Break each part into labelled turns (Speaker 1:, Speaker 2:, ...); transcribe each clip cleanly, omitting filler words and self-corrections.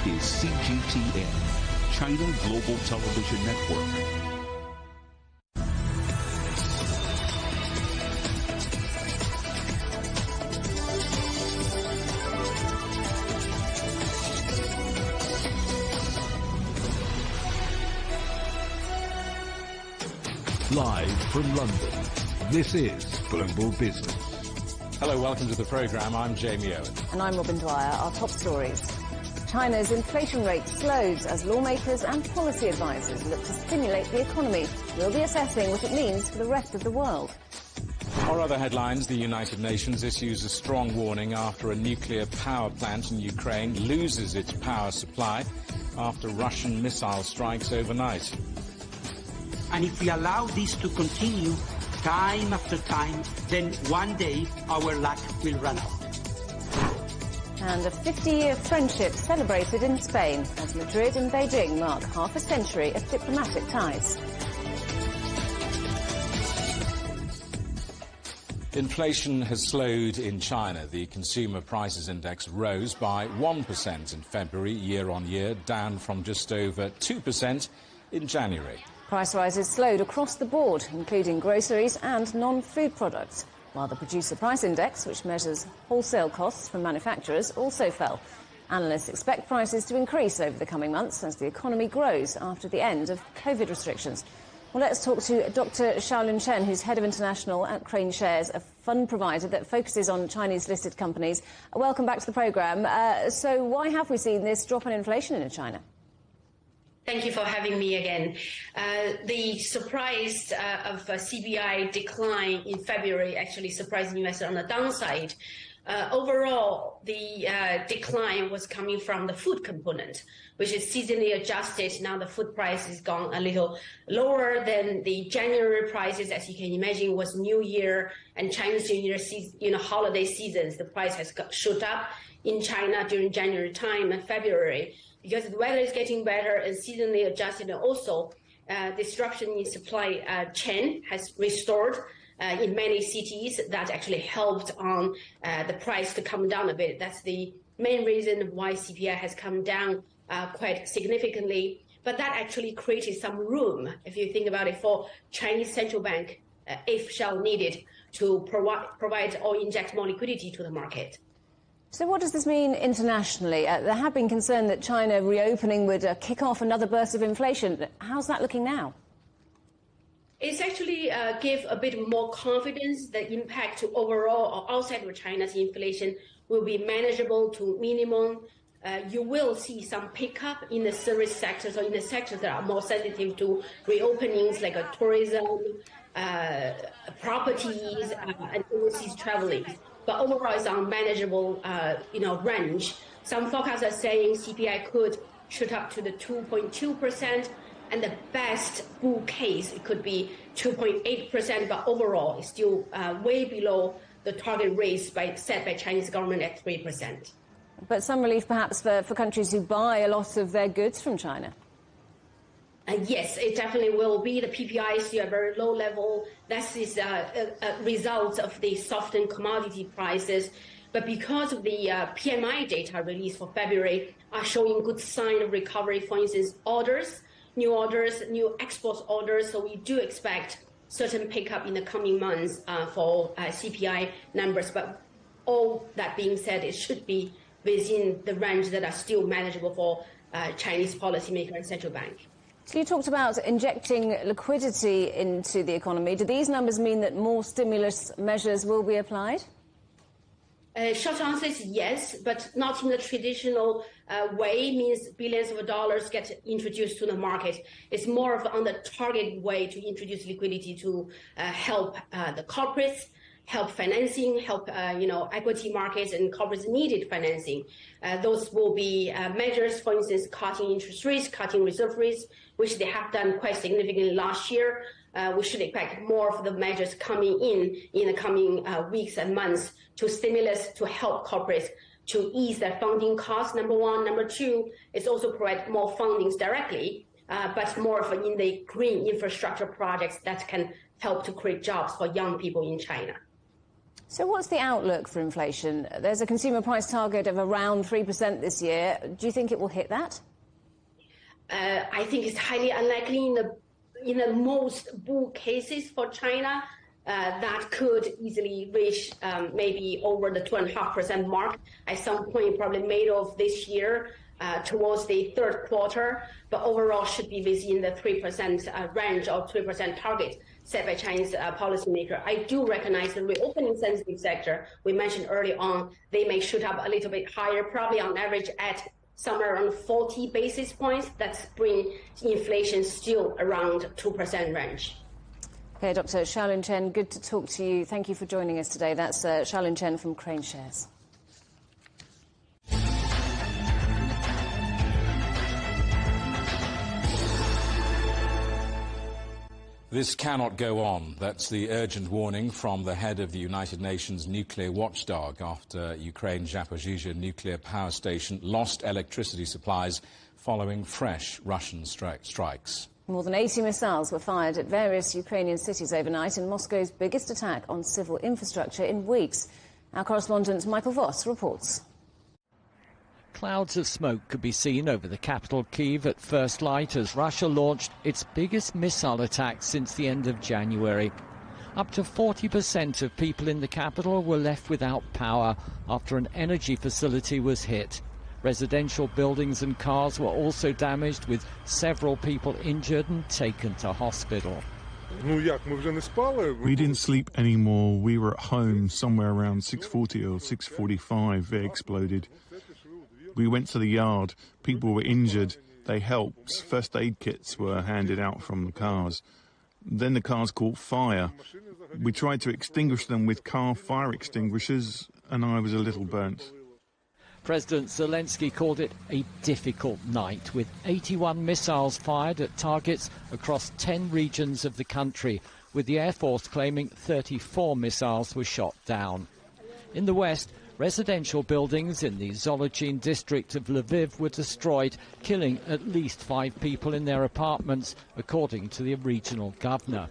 Speaker 1: is CGTN, China Global Television Network. Live from London, this is Global Business.
Speaker 2: Hello, welcome to the programme. I'm Jamie Owen.
Speaker 3: And I'm Robin Dwyer. Our top stories. China's inflation rate slows as lawmakers and policy advisors look to stimulate the economy. We'll be assessing what it means for the rest of the world.
Speaker 2: Our other headlines, the United Nations issues a strong warning after a nuclear power plant in Ukraine loses its power supply after Russian missile strikes overnight.
Speaker 4: And if we allow this to continue time after time, then one day our luck will run out.
Speaker 3: And a 50-year friendship celebrated in Spain as Madrid and Beijing mark half a century of diplomatic ties.
Speaker 2: Inflation has slowed in China. The Consumer Prices Index rose by 1% in February, year-on-year, down from just over 2% in January.
Speaker 3: Price rises slowed across the board, including groceries and non-food products, while the Producer Price Index, which measures wholesale costs from manufacturers, also fell. Analysts expect prices to increase over the coming months as the economy grows after the end of COVID restrictions. Well, let's talk to Dr. Xiaolin Chen, who's head of international at Crane Shares, a fund provider that focuses on Chinese listed companies. Welcome back to the programme. So why have we seen this drop in inflation in China?
Speaker 5: Thank you for having me again. The surprise of CPI decline in February actually surprised investors on the downside. Overall, the decline was coming from the food component, which is seasonally adjusted. Now the food price has gone a little lower than the January prices. As you can imagine, was New Year and Chinese New Year season, holiday seasons. The price has shot up in China during January time and February. Because the weather is getting better and seasonally adjusted, and also disruption in supply chain has restored in many cities. That actually helped on the price to come down a bit. That's the main reason why CPI has come down quite significantly. But that actually created some room, if you think about it, for Chinese central bank, if shall needed, to provide or inject more liquidity to the market.
Speaker 3: So what does this mean internationally? There have been concern that China reopening would kick off another burst of inflation. How's that looking now?
Speaker 5: It's actually give a bit more confidence. The impact to overall or outside of China's inflation will be manageable to minimum. You will see some pickup in the service sectors or in the sectors that are more sensitive to reopenings, like tourism, properties, and overseas traveling. But overall, it's on manageable, range. Some forecasts are saying CPI could shoot up to the 2.2%, and the best bull case it could be 2.8%. But overall, it's still way below the target rate set by Chinese government at 3%.
Speaker 3: But some relief, perhaps, for countries who buy a lot of their goods from China.
Speaker 5: Yes, it definitely will be. The PPI is still at a very low level. That is a result of the softened commodity prices. But because of the PMI data released for February are showing good sign of recovery, for instance, new export orders. So we do expect certain pickup in the coming months for CPI numbers. But all that being said, it should be within the range that are still manageable for Chinese policymakers and central bank.
Speaker 3: So you talked about injecting liquidity into the economy. Do these numbers mean that more stimulus measures will be applied?
Speaker 5: Short answer is yes, but not in the traditional way, means billions of dollars get introduced to the market. It's more of on the target way to introduce liquidity to help the corporates, help financing, help equity markets and corporates needed financing. Those will be measures, for instance, cutting interest rates, cutting reserve rates, which they have done quite significantly last year. We should expect more of the measures coming in the coming weeks and months to stimulus to help corporates to ease their funding costs, number one. Number two, is also provide more fundings directly, but more of in the green infrastructure projects that can help to create jobs for young people in China.
Speaker 3: So what's the outlook for inflation? There's a consumer price target of around 3% this year. Do you think it will hit that?
Speaker 5: I think it's highly unlikely in the most bull cases for China. That could easily reach maybe over the 2.5% mark at some point, probably middle of this year, towards the third quarter. But overall, should be within the 3% range or 3% target set by Chinese policymaker. I do recognize the reopening sensitive sector we mentioned early on. They may shoot up a little bit higher, probably on average at somewhere around 40 basis points. That's bring inflation still around 2% range.
Speaker 3: Okay, Dr. Xiaolin Chen, good to talk to you. Thank you for joining us today. That's Xiaolin Chen from Crane Shares.
Speaker 2: This cannot go on. That's the urgent warning from the head of the United Nations nuclear watchdog after Ukraine's Zaporizhzhia nuclear power station lost electricity supplies following fresh Russian strikes.
Speaker 3: More than 80 missiles were fired at various Ukrainian cities overnight in Moscow's biggest attack on civil infrastructure in weeks. Our correspondent Michael Voss reports.
Speaker 6: Clouds of smoke could be seen over the capital Kyiv at first light as Russia launched its biggest missile attack since the end of January. Up to 40% of people in the capital were left without power after an energy facility was hit. Residential buildings and cars were also damaged, with several people injured and taken to hospital.
Speaker 7: We didn't sleep anymore. We were at home somewhere around 6:40 or 6:45. It exploded. We went to the yard. People were injured. They helped. First aid kits were handed out from the cars. Then the cars caught fire. We tried to extinguish them with car fire extinguishers, and I was a little burnt.
Speaker 6: President Zelensky called it a difficult night, with 81 missiles fired at targets across 10 regions of the country, with the Air Force claiming 34 missiles were shot down. In the west, residential buildings in the Zolotyn district of Lviv were destroyed, killing at least 5 people in their apartments, according to the regional governor.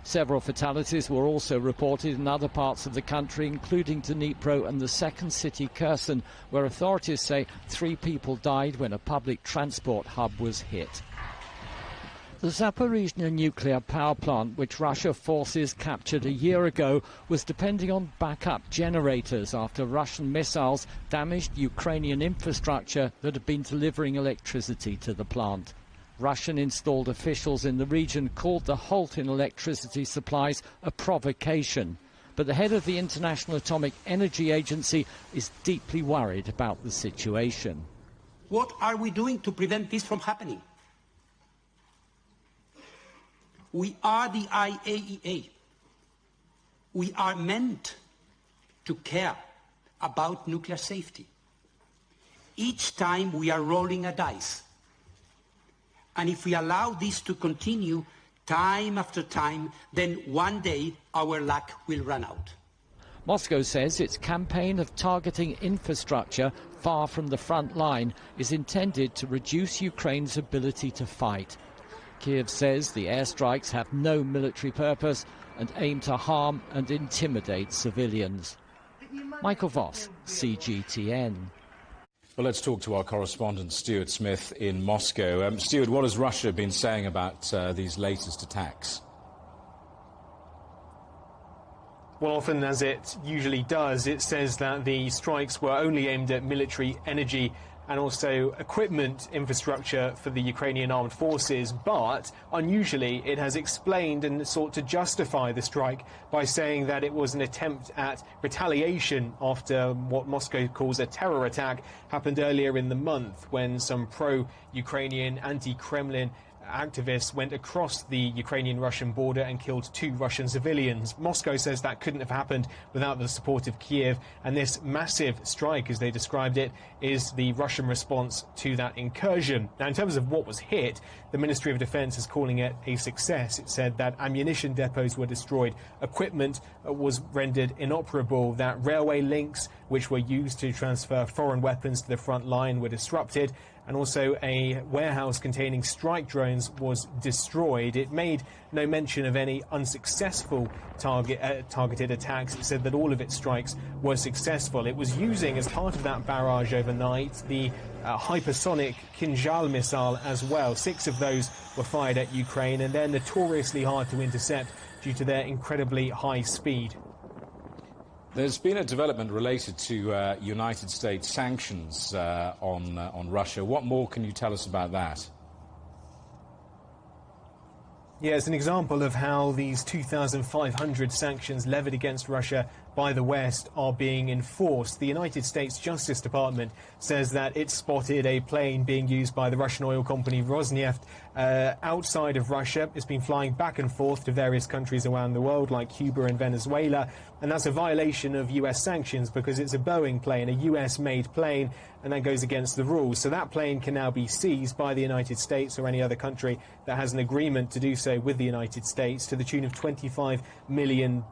Speaker 6: Several fatalities were also reported in other parts of the country, including Dnipro and the second city, Kherson, where authorities say 3 people died when a public transport hub was hit. The Zaporizhzhia nuclear power plant, which Russia forces captured a year ago, was depending on backup generators after Russian missiles damaged Ukrainian infrastructure that had been delivering electricity to the plant. Russian-installed officials in the region called the halt in electricity supplies a provocation. But the head of the International Atomic Energy Agency is deeply worried about the situation.
Speaker 4: What are we doing to prevent this from happening? We are the IAEA. We are meant to care about nuclear safety. Each time we are rolling a dice. And if we allow this to continue time after time, then one day our luck will run out.
Speaker 6: Moscow says its campaign of targeting infrastructure far from the front line is intended to reduce Ukraine's ability to fight. Kyiv says the airstrikes have no military purpose and aim to harm and intimidate civilians. Michael Voss, CGTN.
Speaker 2: Well, let's talk to our correspondent, Stuart Smith, in Moscow. Stuart, what has Russia been saying about these latest attacks?
Speaker 8: Well, often, as it usually does, it says that the strikes were only aimed at military energy and also equipment infrastructure for the Ukrainian armed forces, but unusually it has explained and sought to justify the strike by saying that it was an attempt at retaliation after what Moscow calls a terror attack happened earlier in the month when some pro-Ukrainian, anti-Kremlin activists went across the Ukrainian-Russian border and killed 2 Russian civilians. Moscow says that couldn't have happened without the support of Kiev, and this massive strike, as they described it, is the Russian response to that incursion. Now, in terms of what was hit, the Ministry of Defense is calling it a success. It said that ammunition depots were destroyed, equipment was rendered inoperable, that railway links, which were used to transfer foreign weapons to the front line, were disrupted, and also a warehouse containing strike drones was destroyed. It made no mention of any unsuccessful targeted attacks. It said that all of its strikes were successful. It was using, as part of that barrage overnight, the hypersonic Kinjal missile as well. 6 of those were fired at Ukraine, and they're notoriously hard to intercept due to their incredibly high speed.
Speaker 2: There's been a development related to United States sanctions on Russia. What more can you tell us about that?
Speaker 8: Yeah, it's an example of how these 2,500 sanctions levied against Russia by the West are being enforced. The United States Justice Department says that it spotted a plane being used by the Russian oil company Rosneft outside of Russia. It's been flying back and forth to various countries around the world, like Cuba and Venezuela, and that's a violation of US sanctions because it's a Boeing plane, a US-made plane, and that goes against the rules. So that plane can now be seized by the United States or any other country that has an agreement to do so with the United States to the tune of $25 million.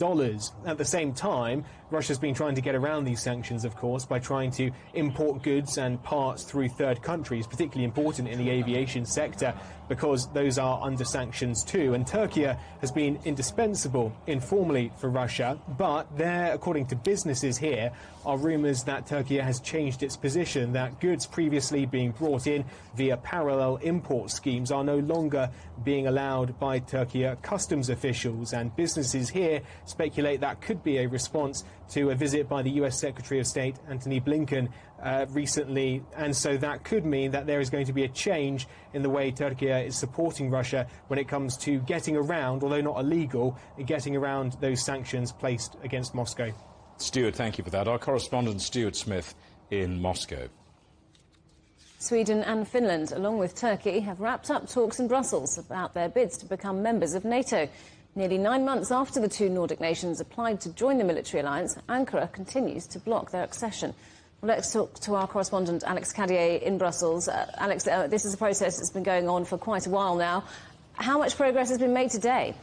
Speaker 8: At the same time, Russia's been trying to get around these sanctions, of course, by trying to import goods and parts through third countries, particularly important in the aviation sector, because those are under sanctions too. And Turkey has been indispensable informally for Russia, but there, according to businesses here, are rumours that Turkey has changed its position, that goods previously being brought in via parallel import schemes are no longer being allowed by Turkey customs officials. And businesses here speculate that could be a response to a visit by the US Secretary of State Antony Blinken recently, and so that could mean that there is going to be a change in the way Turkey is supporting Russia when it comes to getting around, although not illegal, getting around those sanctions placed against Moscow.
Speaker 2: Stuart, thank you for that. Our correspondent Stuart Smith in Moscow.
Speaker 3: Sweden and Finland, along with Turkey, have wrapped up talks in Brussels about their bids to become members of NATO. Nearly 9 months after the two Nordic nations applied to join the military alliance, Ankara continues to block their accession. Well, let's talk to our correspondent Alex Cadier in Brussels. Alex, this is a process that's been going on for quite a while now. How much progress has been made today?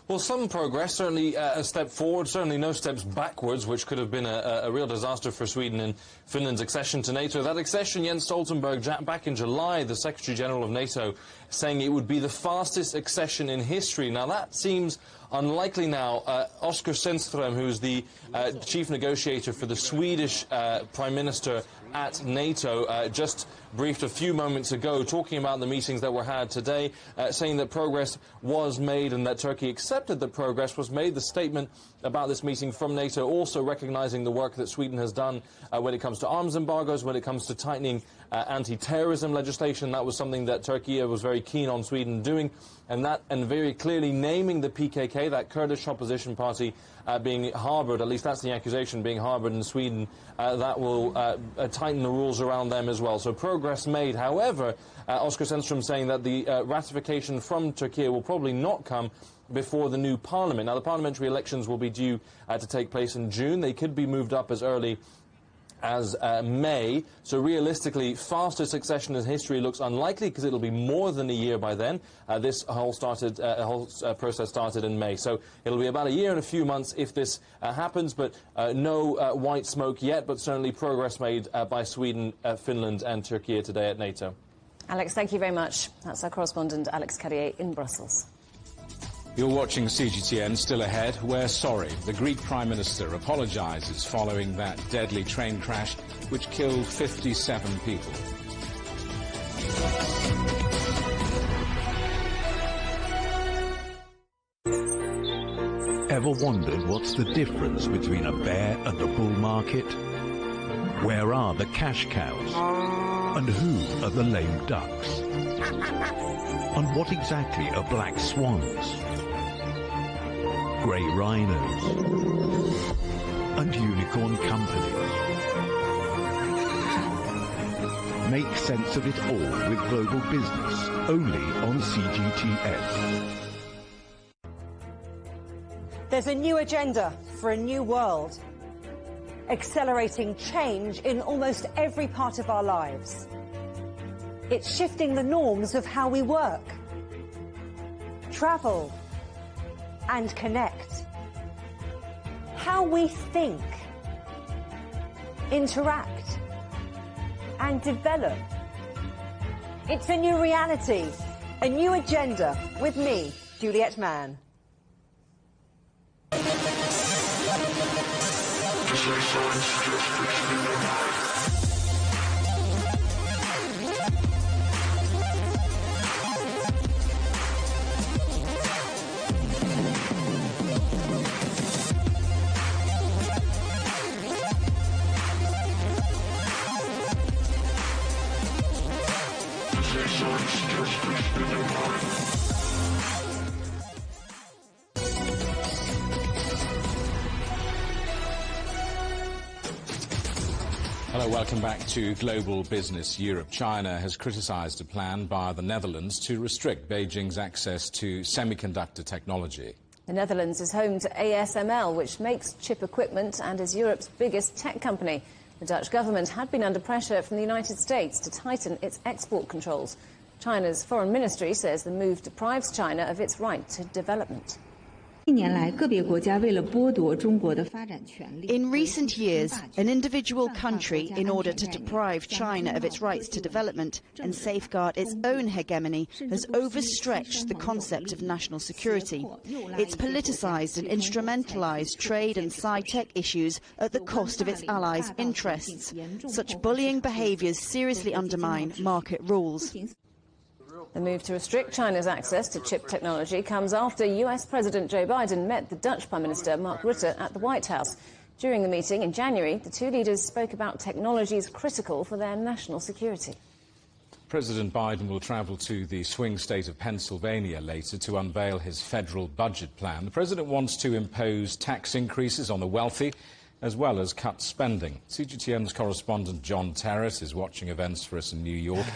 Speaker 9: Well, some progress, certainly a step forward, certainly no steps backwards, which could have been a real disaster for Sweden and Finland's accession to NATO. That accession, Jens Stoltenberg, back in July, the Secretary-General of NATO, saying it would be the fastest accession in history. Now, that seems unlikely now. Oskar Sundström, who's the chief negotiator for the Swedish Prime Minister at NATO, just briefed a few moments ago, talking about the meetings that were had today, saying that progress was made and that Turkey accepted that progress was made. The statement about this meeting from NATO also recognizing the work that Sweden has done when it comes to arms embargoes, when it comes to tightening anti-terrorism legislation. That was something that Turkey was very keen on Sweden doing, and very clearly naming the PKK, that Kurdish opposition party, being harboured, at least that's the accusation, being harboured in Sweden. That will tighten the rules around them as well. So progress made. However, Oskar Sundström saying that the ratification from Turkey will probably not come before the new parliament. Now, the parliamentary elections will be due to take place in June. They could be moved up as early as May. So realistically, fastest accession in history looks unlikely because it'll be more than a year by then. This whole process started in May. So it'll be about a year and a few months if this happens, but no white smoke yet, but certainly progress made by Sweden, Finland and Turkey today at NATO.
Speaker 3: Alex, thank you very much. That's our correspondent Alex Cadier in Brussels.
Speaker 2: You're watching CGTN. Still ahead, we're sorry. The Greek Prime Minister apologises following that deadly train crash which killed 57 people.
Speaker 1: Ever wondered what's the difference between a bear and a bull market? Where are the cash cows? And who are the lame ducks? And what exactly are black swans? Grey rhinos and unicorn companies. Make sense of it all with Global Business, only on CGTN.
Speaker 10: There's a new agenda for a new world, accelerating change in almost every part of our lives. It's shifting the norms of how we work, travel, and connect. How we think, interact, and develop. It's a new reality, a new agenda with me, Juliet Mann.
Speaker 2: Hello, welcome back to Global Business Europe. China has criticised a plan by the Netherlands to restrict Beijing's access to semiconductor technology.
Speaker 3: The Netherlands is home to ASML, which makes chip equipment and is Europe's biggest tech company. The Dutch government had been under pressure from the United States to tighten its export controls. China's foreign ministry says the move deprives China of its right to development.
Speaker 11: In recent years, an individual country, in order to deprive China of its rights to development and safeguard its own hegemony, has overstretched the concept of national security. It's politicized and instrumentalized trade and sci-tech issues at the cost of its allies' interests. Such bullying behaviors seriously undermine market rules.
Speaker 3: The move to restrict China's access to chip technology comes after US President Joe Biden met the Dutch Prime Minister Mark Rutte at the White House. During the meeting in January, the two leaders spoke about technologies critical for their national security.
Speaker 2: President Biden will travel to the swing state of Pennsylvania later to unveil his federal budget plan. The president wants to impose tax increases on the wealthy, as well as cut spending. CGTN's correspondent John Terrace is watching events for us in New York.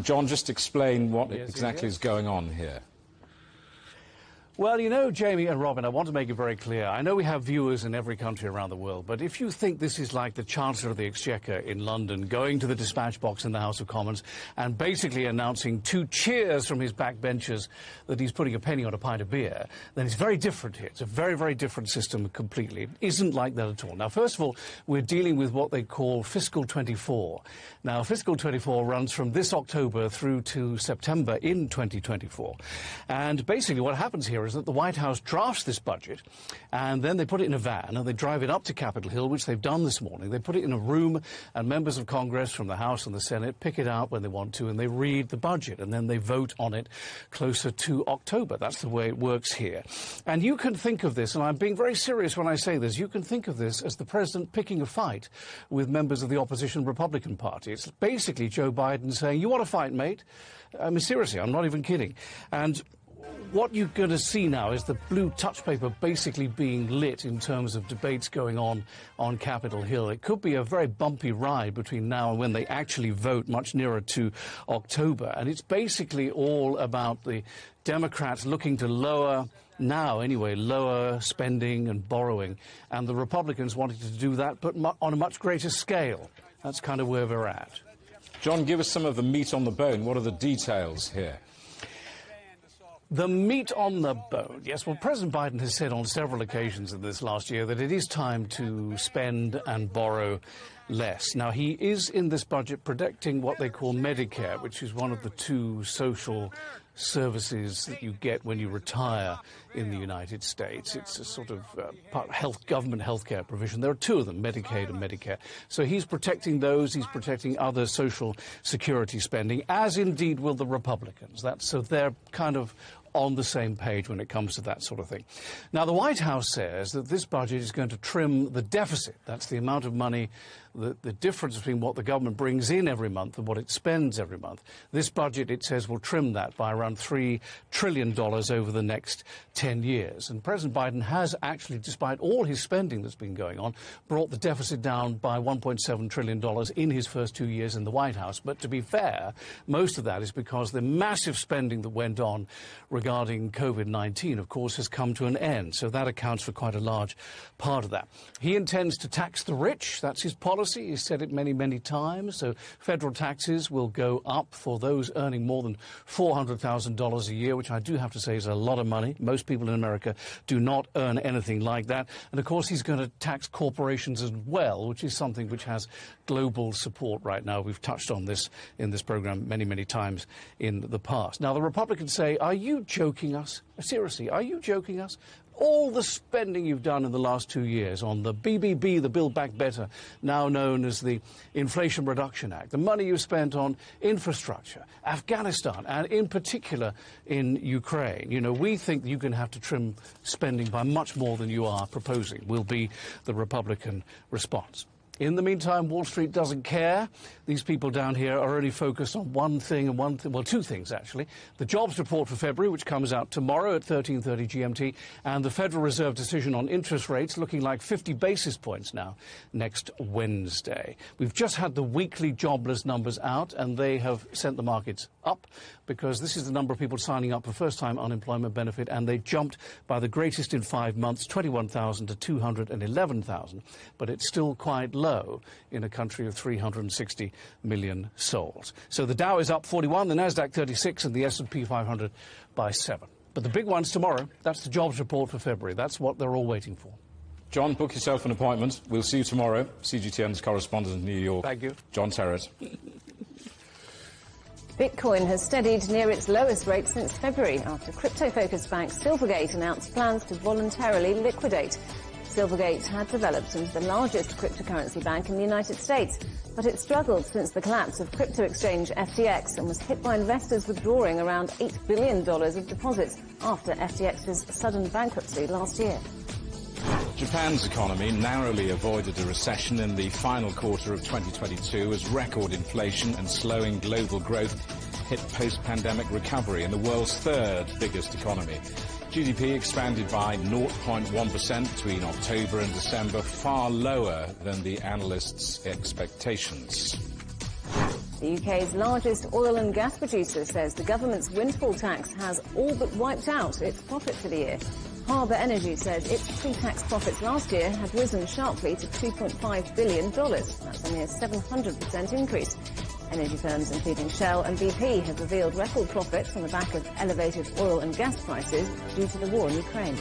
Speaker 2: John, just explain what exactly is going on here.
Speaker 12: Well, you know, Jamie and Robin, I want to make it very clear. I know we have viewers in every country around the world, but if you think this is like the Chancellor of the Exchequer in London going to the dispatch box in the House of Commons and basically announcing 2 cheers from his backbenchers that he's putting a penny on a pint of beer, then it's very different here. It's a very, very different system completely. It isn't like that at all. Now, first of all, we're dealing with what they call Fiscal 24. Now, Fiscal 24 runs from this October through to September in 2024. And basically what happens here is that the White House drafts this budget and then they put it in a van and they drive it up to Capitol Hill, which they've done this morning. They put it in a room and members of Congress from the House and the Senate pick it out when they want to and they read the budget and then they vote on it closer to October. That's the way it works here. And you can think of this, and I'm being very serious when I say this, you can think of this as the president picking a fight with members of the opposition Republican Party. It's basically Joe Biden saying, you want to fight, mate? I mean, seriously, I'm not even kidding. And what you're going to see now is the blue touch paper basically being lit in terms of debates going on Capitol Hill. It could be a very bumpy ride between now and when they actually vote much nearer to October. And it's basically all about the Democrats looking to lower spending and borrowing, and the Republicans wanting to do that, but on a much greater scale. That's kind of where we're at.
Speaker 2: John, give us some of the meat on the bone. What are the details here?
Speaker 12: The meat on the bone. Yes, well, President Biden has said on several occasions in this last year that it is time to spend and borrow less. Now, he is in this budget protecting what they call Medicare, which is one of the 2 social services that you get when you retire in the United States. It's a sort of government health care provision. There are 2 of them, Medicaid and Medicare. So he's protecting those. He's protecting other social security spending, as indeed will the Republicans. So they're kind of on the same page when it comes to that sort of thing. Now, the White House says that this budget is going to trim the deficit. That's the amount of money, the difference between what the government brings in every month and what it spends every month. This budget, it says, will trim that by around $3 trillion over the next 10 years. And President Biden has actually, despite all his spending that's been going on, brought the deficit down by $1.7 trillion in his first 2 years in the White House. But to be fair, most of that is because the massive spending that went on regarding COVID-19, of course, has come to an end. So that accounts for quite a large part of that. He intends to tax the rich. That's his policy. He's said it many, many times. So federal taxes will go up for those earning more than $400,000 a year, which I do have to say is a lot of money. Most people in America do not earn anything like that. And, of course, he's going to tax corporations as well, which is something which has global support right now. We've touched on this in this program many, many times in the past. Now, the Republicans say, are you joking us? Seriously, are you joking us? All the spending you've done in the last 2 years on the BBB, the Build Back Better, now known as the Inflation Reduction Act, the money you spent on infrastructure, Afghanistan, and in particular in Ukraine. You know, we think you're going to have to trim spending by much more than you are proposing, will be the Republican response. In the meantime, Wall Street doesn't care. These people down here are only focused on one thing and well, two things, actually. The jobs report for February, which comes out tomorrow at 13:30 GMT, and the Federal Reserve decision on interest rates, looking like 50 basis points now next Wednesday. We've just had the weekly jobless numbers out, and they have sent the markets up because this is the number of people signing up for first-time unemployment benefit, and they jumped by the greatest in 5 months, 21,000 to 211,000. But it's still quite low in a country of 360 million souls. So the Dow is up 41, the Nasdaq 36, and the S&P 500 by 7. But the big one's tomorrow. That's the jobs report for February. That's what they're all waiting for.
Speaker 2: John, book yourself an appointment. We'll see you tomorrow. CGTN's correspondent in New York.
Speaker 12: Thank you.
Speaker 2: John Terrett.
Speaker 3: Bitcoin has steadied near its lowest rate since February after crypto-focused bank Silvergate announced plans to voluntarily liquidate. Silvergate had developed into the largest cryptocurrency bank in the United States, but it struggled since the collapse of crypto exchange FTX and was hit by investors withdrawing around $8 billion of deposits after FTX's sudden bankruptcy last year.
Speaker 2: Japan's economy narrowly avoided a recession in the final quarter of 2022 as record inflation and slowing global growth hit post-pandemic recovery in the world's third biggest economy. GDP expanded by 0.1% between October and December, far lower than the analysts' expectations.
Speaker 3: The UK's largest oil and gas producer says the government's windfall tax has all but wiped out its profit for the year. Harbour Energy says its pre-tax profits last year had risen sharply to $2.5 billion. That's a near 700% increase. Energy firms including Shell and BP have revealed record profits on the back of elevated oil and gas prices due to the war in Ukraine.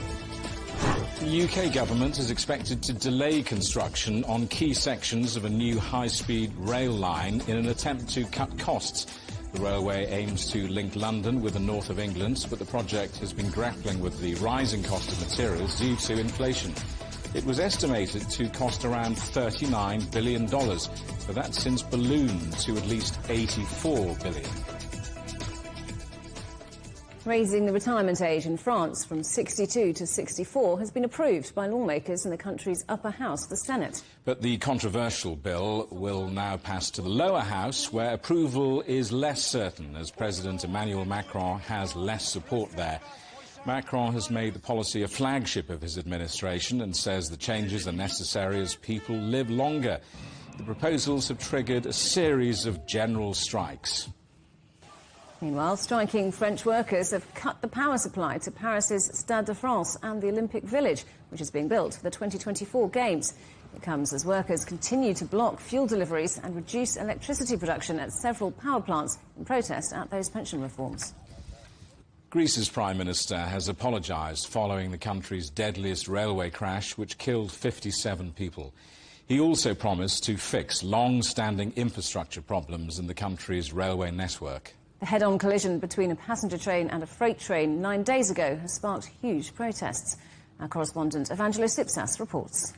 Speaker 2: The UK government is expected to delay construction on key sections of a new high-speed rail line in an attempt to cut costs. The railway aims to link London with the north of England, but the project has been grappling with the rising cost of materials due to inflation. It was estimated to cost around $39 billion, but that's since ballooned to at least $84 billion.
Speaker 3: Raising the retirement age in France from 62 to 64 has been approved by lawmakers in the country's upper house, the Senate.
Speaker 2: But the controversial bill will now pass to the lower house, where approval is less certain, as President Emmanuel Macron has less support there. Macron has made the policy a flagship of his administration and says the changes are necessary as people live longer. The proposals have triggered a series of general strikes.
Speaker 3: Meanwhile, striking French workers have cut the power supply to Paris's Stade de France and the Olympic Village, which is being built for the 2024 Games. It comes as workers continue to block fuel deliveries and reduce electricity production at several power plants in protest at those pension reforms.
Speaker 2: Greece's Prime Minister has apologised following the country's deadliest railway crash, which killed 57 people. He also promised to fix long-standing infrastructure problems in the country's railway network.
Speaker 3: The head-on collision between a passenger train and a freight train 9 days ago has sparked huge protests. Our correspondent Evangelos Ipsas reports.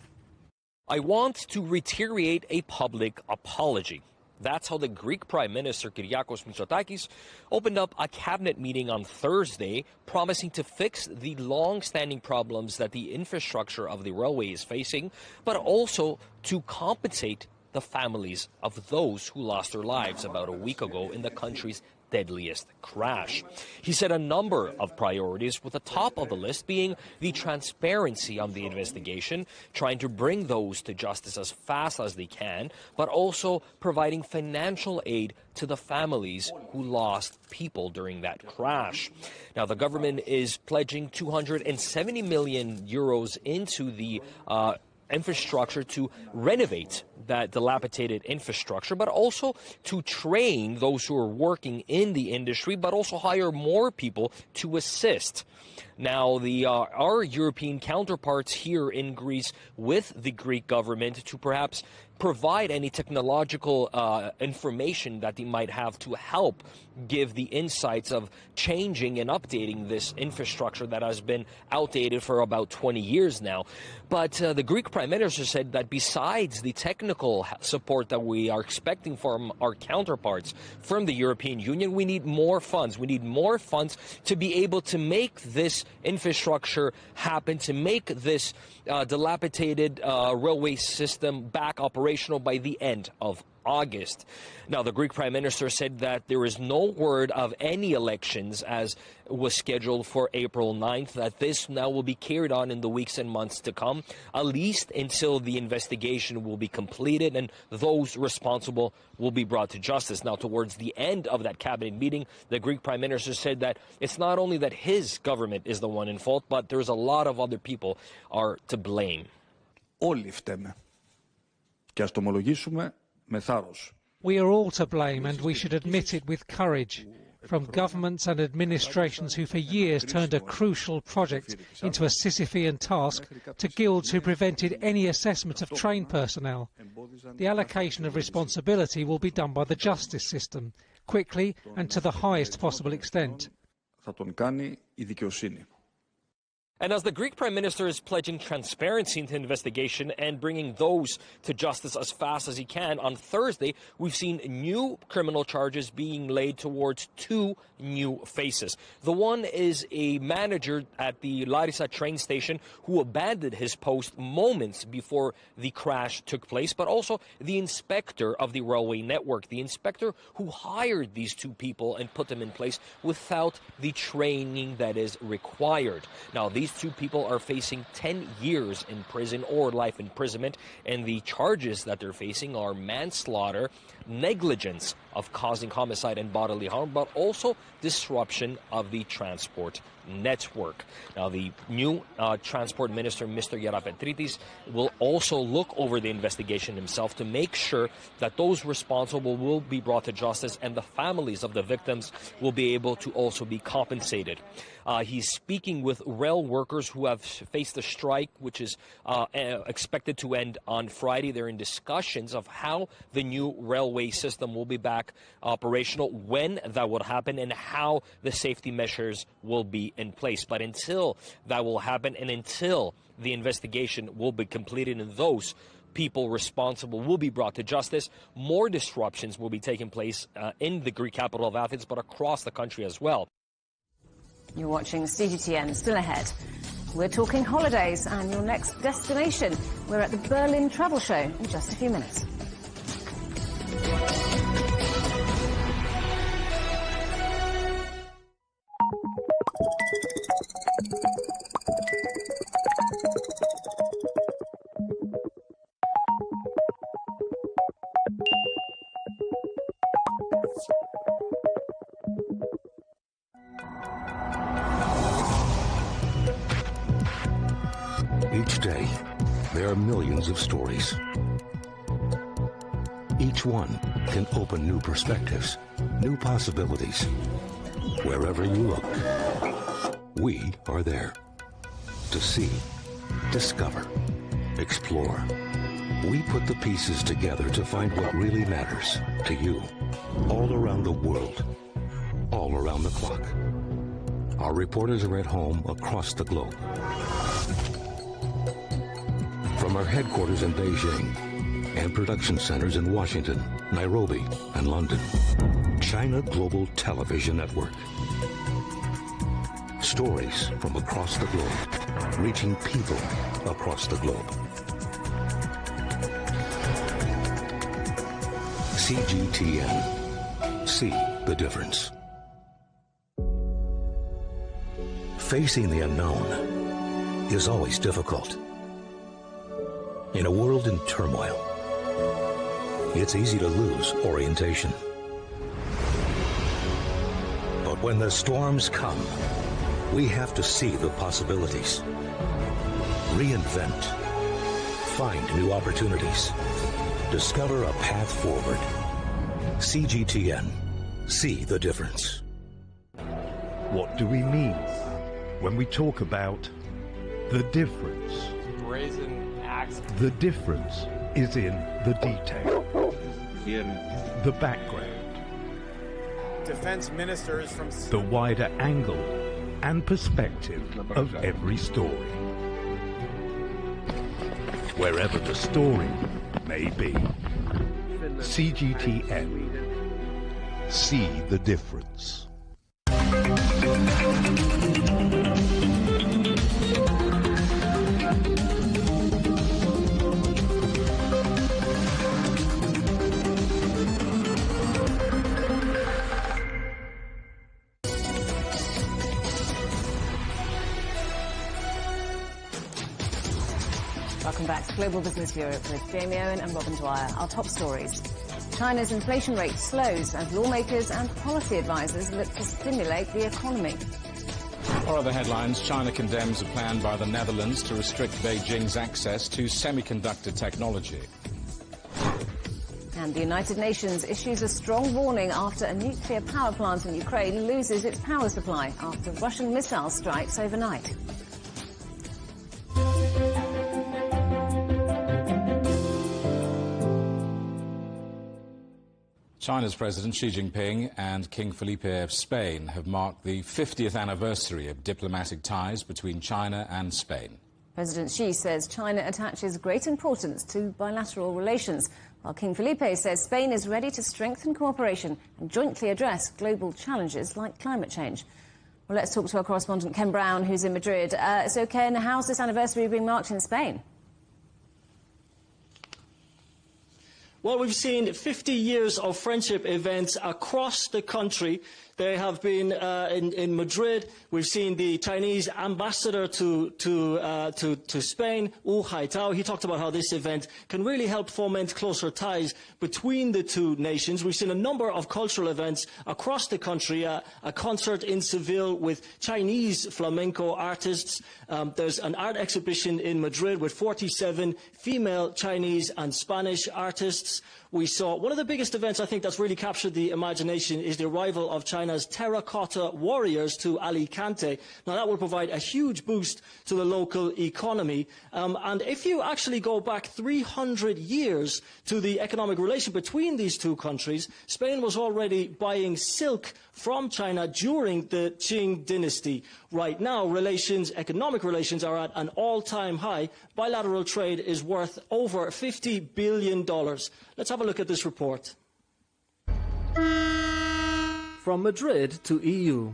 Speaker 13: I want to reiterate a public apology. That's how the Greek Prime Minister Kyriakos Mitsotakis opened up a cabinet meeting on Thursday, promising to fix the long-standing problems that the infrastructure of the railway is facing, but also to compensate the families of those who lost their lives about a week ago in the country's deadliest crash. He said a number of priorities, with the top of the list being the transparency on the investigation, trying to bring those to justice as fast as they can, but also providing financial aid to the families who lost people during that crash. Now, the government is pledging 270 million euros into the infrastructure to renovate that dilapidated infrastructure, but also to train those who are working in the industry, but also hire more people to assist. Now, our European counterparts here in Greece with the Greek government to perhaps provide any technological information that they might have to help give the insights of changing and updating this infrastructure that has been outdated for about 20 years now. But the Greek Prime Minister said that besides the technical support that we are expecting from our counterparts from the European Union, we need more funds. We need more funds to be able to make this infrastructure happen, to make this dilapidated railway system back operational by the end of August. Now, the Greek Prime Minister said that there is no word of any elections as was scheduled for April 9th, that this now will be carried on in the weeks and months to come, at least until the investigation will be completed and those responsible will be brought to justice. Now, towards the end of that cabinet meeting, the Greek Prime Minister said that it's not only that his government is the one in fault, but there's a lot of other people are to blame.
Speaker 14: Όλοι φταίμε. Και ας το ομολογήσουμε με θάρρος.
Speaker 15: We are all to blame, and we should admit it with courage. From governments and administrations who for years turned a crucial project into a Sisyphean task, to guilds who prevented any assessment of trained personnel. The allocation of responsibility will be done by the justice system, quickly and to the highest possible extent.
Speaker 14: Θα τον κάνει η δικαιοσύνη.
Speaker 13: And as the Greek Prime Minister is pledging transparency into the investigation and bringing those to justice as fast as he can, on Thursday, we've seen new criminal charges being laid towards two new faces. The one is a manager at the Larissa train station who abandoned his post moments before the crash took place, but also the inspector of the railway network, the inspector who hired these two people and put them in place without the training that is required. Now, these two people are facing 10 years in prison or life imprisonment, and the charges that they're facing are manslaughter, negligence of causing homicide and bodily harm, but also disruption of the transport network. Now, the new transport minister, Mr. Yerapetritis, will also look over the investigation himself to make sure that those responsible will be brought to justice and the families of the victims will be able to also be compensated. He's speaking with rail workers who have faced a strike, which is expected to end on Friday. They're in discussions of how the new railway system will be back operational, when that will happen, and how the safety measures will be in place. But until that will happen and until the investigation will be completed and those people responsible will be brought to justice, more disruptions will be taking place in the Greek capital of Athens, but across the country as well.
Speaker 3: You're watching CGTN. Still ahead, we're talking holidays and your next destination. We're at the Berlin Travel Show in just a few minutes.
Speaker 1: Each day, there are millions of stories. Each one can open new perspectives, new possibilities. Wherever you look, we are there. To see, discover, explore. We put the pieces together to find what really matters to you. All around the world, all around the clock. Our reporters are at home across the globe. From our headquarters in Beijing and production centers in Washington, Nairobi, and London, China Global Television Network. Stories from across the globe, reaching people across the globe.
Speaker 16: CGTN. See the difference. Facing the unknown is always difficult. In a world in turmoil, it's easy to lose orientation. But when the storms come, we have to see the possibilities, reinvent, find new opportunities, discover a path forward. CGTN. See the difference.
Speaker 1: What do we mean when we talk about the difference?
Speaker 17: Brazen axe.
Speaker 1: The difference is in the detail, the background,
Speaker 17: Defense ministers from
Speaker 1: the wider angle and perspective of every story. Wherever the story may be. CGTN. See the difference.
Speaker 3: Welcome back to Global Business Europe with Jamie Owen and Robin Dwyer. Our top stories. China's inflation rate slows as lawmakers and policy advisors look to stimulate the economy.
Speaker 2: Or other headlines, China condemns a plan by the Netherlands to restrict Beijing's access to semiconductor technology.
Speaker 3: And the United Nations issues a strong warning after a nuclear power plant in Ukraine loses its power supply after Russian missile strikes overnight.
Speaker 2: China's President Xi Jinping and King Felipe of Spain have marked the 50th anniversary of diplomatic ties between China and Spain.
Speaker 3: President Xi says China attaches great importance to bilateral relations, while King Felipe says Spain is ready to strengthen cooperation and jointly address global challenges like climate change. Well, let's talk to our correspondent Ken Brown, who's in Madrid. So, Ken, how's this anniversary being marked in Spain?
Speaker 18: Well, we've seen 50 years of friendship events across the country. They have been in Madrid. We've seen the Chinese ambassador to Spain, Wu Haitao. He talked about how this event can really help foment closer ties between the two nations. We've seen a number of cultural events across the country. A concert in Seville with Chinese flamenco artists. There's an art exhibition in Madrid with 47 female Chinese and Spanish artists. We saw one of the biggest events, I think, that's really captured the imagination is the arrival of China's terracotta warriors to Alicante. Now, that will provide a huge boost to the local economy. And if you actually go back 300 years to the economic relation between these two countries, Spain was already buying silk from China during the Qing dynasty. Right now, economic relations are at an all-time high. Bilateral trade is worth over $50 billion. Let's have a look at this report. From Madrid to EU.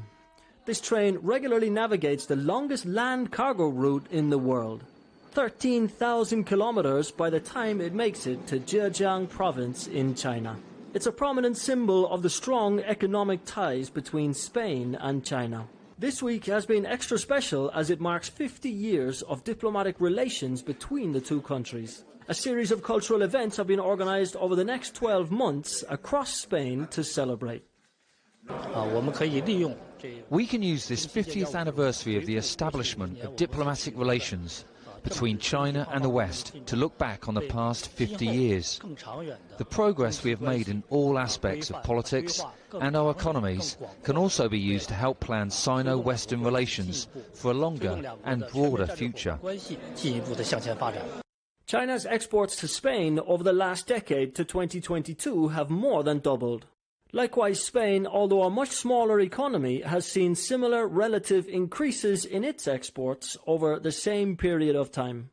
Speaker 18: This train regularly navigates the longest land cargo route in the world. 13,000 kilometers by the time it makes it to Zhejiang province in China. It's a prominent symbol of the strong economic ties between Spain and China. This week has been extra special as it marks 50 years of diplomatic relations between the two countries. A series of cultural events have been organized over the next 12 months across Spain to celebrate.
Speaker 6: We can use this 50th anniversary of the establishment of diplomatic relations between China and the West to look back on the past 50 years. The progress we have made in all aspects of politics and our economies can also be used to help plan Sino-Western relations for a longer and broader future.
Speaker 18: China's exports to Spain over the last decade to 2022 have more than doubled. Likewise, Spain, although a much smaller economy, has seen similar relative increases in its exports over the same period of time.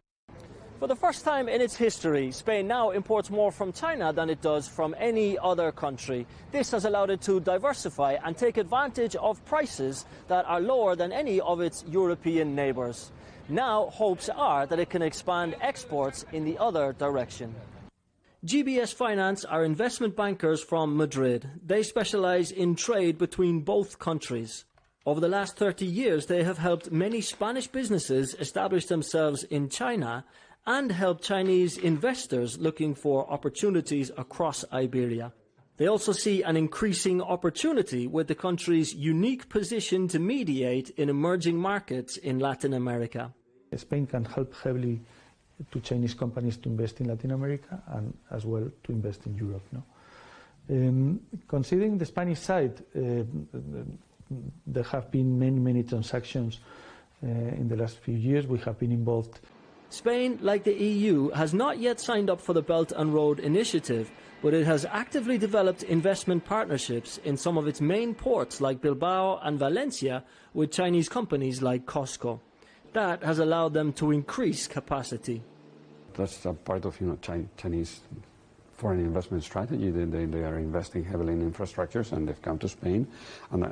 Speaker 18: For the first time in its history, Spain now imports more from China than it does from any other country. This has allowed it to diversify and take advantage of prices that are lower than any of its European neighbours. Now, hopes are that it can expand exports in the other direction. GBS Finance are investment bankers from Madrid. They specialize in trade between both countries. Over the last 30 years, they have helped many Spanish businesses establish themselves in China and help Chinese investors looking for opportunities across Iberia. They also see an increasing opportunity with the country's unique position to mediate in emerging markets in Latin America.
Speaker 19: Spain can help heavily to Chinese companies to invest in Latin America and as well to invest in Europe. No? Considering the Spanish side, there have been many transactions in the last few years. We have been involved.
Speaker 18: Spain, like the EU, has not yet signed up for the Belt and Road Initiative, but it has actively developed investment partnerships in some of its main ports like Bilbao and Valencia with Chinese companies like Costco. That has allowed them to increase capacity.
Speaker 20: That's a part of Chinese foreign investment strategy. They are investing heavily in infrastructures, and they've come to Spain. And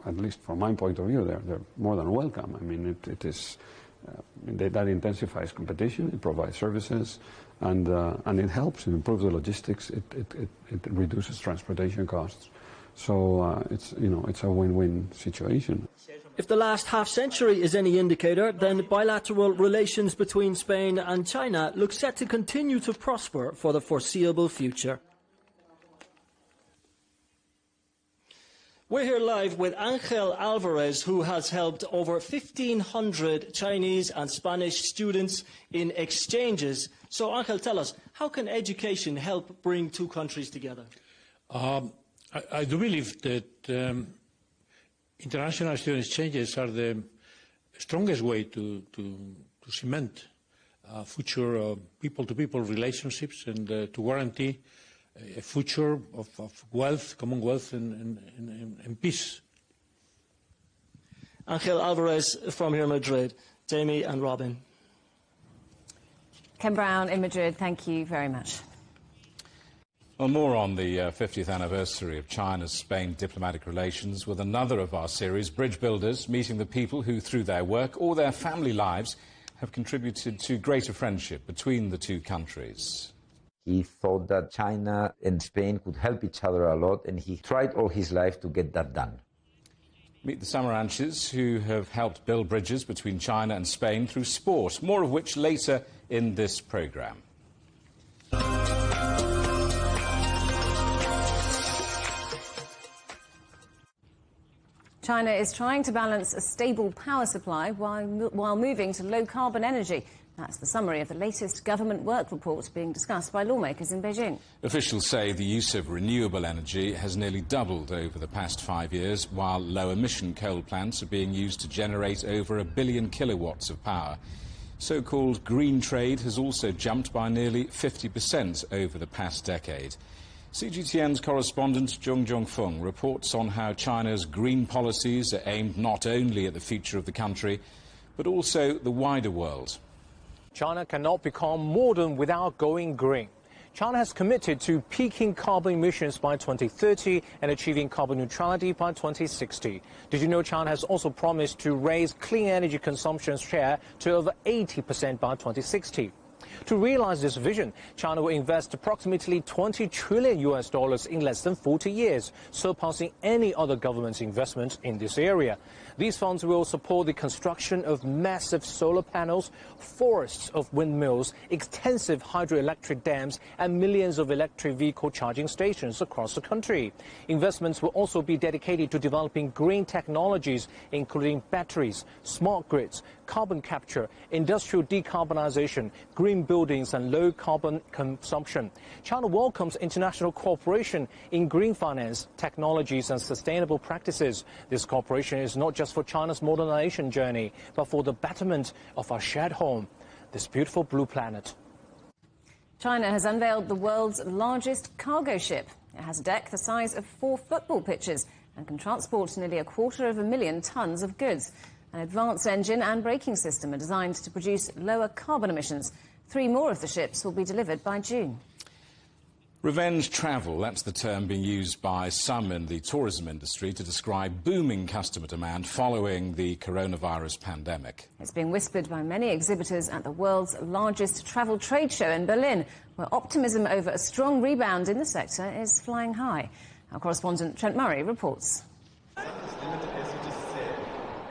Speaker 20: at least from my point of view, they're more than welcome. I mean, that intensifies competition. It provides services, and it helps improve the logistics. It reduces transportation costs. So it's a win-win situation.
Speaker 18: If the last half-century is any indicator, then bilateral relations between Spain and China look set to continue to prosper for the foreseeable future. We're here live with Angel Alvarez, who has helped over 1,500 Chinese and Spanish students in exchanges. So, Angel, tell us, how can education help bring two countries together?
Speaker 21: I do believe that international student exchanges are the strongest way to cement future people-to-people relationships and to guarantee a future of wealth, common wealth and peace.
Speaker 18: Angel Alvarez from here in Madrid. Jamie and Robin.
Speaker 3: Ken Brown in Madrid, thank you very much.
Speaker 2: Well, more on the 50th anniversary of China-Spain diplomatic relations with another of our series, Bridge Builders, meeting the people who, through their work or their family lives, have contributed to greater friendship between the two countries.
Speaker 22: He thought that China and Spain could help each other a lot, and he tried all his life to get that done.
Speaker 2: Meet the Samaranches, who have helped build bridges between China and Spain through sport, more of which later in this programme.
Speaker 3: China is trying to balance a stable power supply while moving to low-carbon energy. That's the summary of the latest government work report being discussed by lawmakers in Beijing.
Speaker 2: Officials say the use of renewable energy has nearly doubled over the past 5 years, while low-emission coal plants are being used to generate over 1 billion kilowatts of power. So-called green trade has also jumped by nearly 50% over the past decade. CGTN's correspondent Zhong Zhongfeng reports on how China's green policies are aimed not only at the future of the country, but also the wider world.
Speaker 23: China cannot become modern without going green. China has committed to peaking carbon emissions by 2030 and achieving carbon neutrality by 2060. Did you know China has also promised to raise clean energy consumption share to over 80% by 2060? To realize this vision, China will invest approximately $20 trillion in less than 40 years, surpassing any other government's investment in this area. These funds will support the construction of massive solar panels, forests of windmills, extensive hydroelectric dams, and millions of electric vehicle charging stations across the country. Investments will also be dedicated to developing green technologies, including batteries, smart grids, carbon capture, industrial decarbonization, green buildings and low carbon consumption. China welcomes international cooperation in green finance, technologies and sustainable practices. This cooperation is not just for China's modernization journey, but for the betterment of our shared home, this beautiful blue planet.
Speaker 3: China has unveiled the world's largest cargo ship. It has a deck the size of 4 football pitches and can transport nearly 250,000 tons of goods. An advanced engine and braking system are designed to produce lower carbon emissions. 3 more of the ships will be delivered by June.
Speaker 2: Revenge travel, that's the term being used by some in the tourism industry to describe booming customer demand following the coronavirus pandemic.
Speaker 3: It's being whispered by many exhibitors at the world's largest travel trade show in Berlin, where optimism over a strong rebound in the sector is flying high. Our correspondent Trent Murray reports.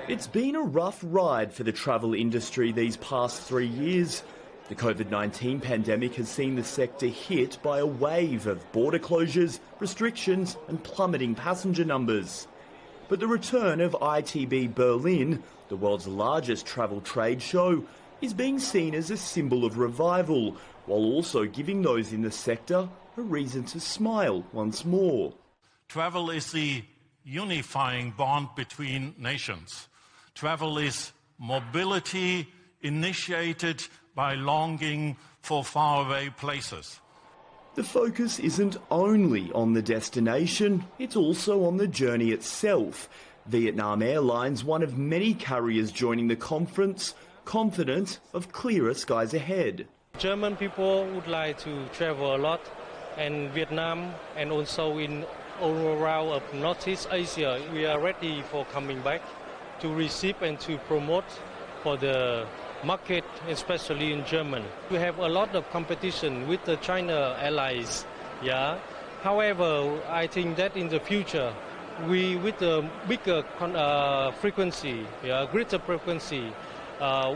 Speaker 4: It's been a rough ride for the travel industry these past 3 years. The COVID-19 pandemic has seen the sector hit by a wave of border closures, restrictions and plummeting passenger numbers. But the return of ITB Berlin, the world's largest travel trade show, is being seen as a symbol of revival, while also giving those in the sector a reason to smile once more.
Speaker 5: Travel is the unifying bond between nations. Travel is mobility initiated by longing for faraway places.
Speaker 4: The focus isn't only on the destination, it's also on the journey itself. Vietnam Airlines, one of many carriers joining the conference, confident of clearer skies ahead.
Speaker 7: German people would like to travel a lot, and Vietnam and also in all around of Northeast Asia, we are ready for coming back to receive and to promote for the market, especially in Germany. We have a lot of competition with the China allies. Yeah. However, I think that in the future, with a bigger frequency, greater frequency,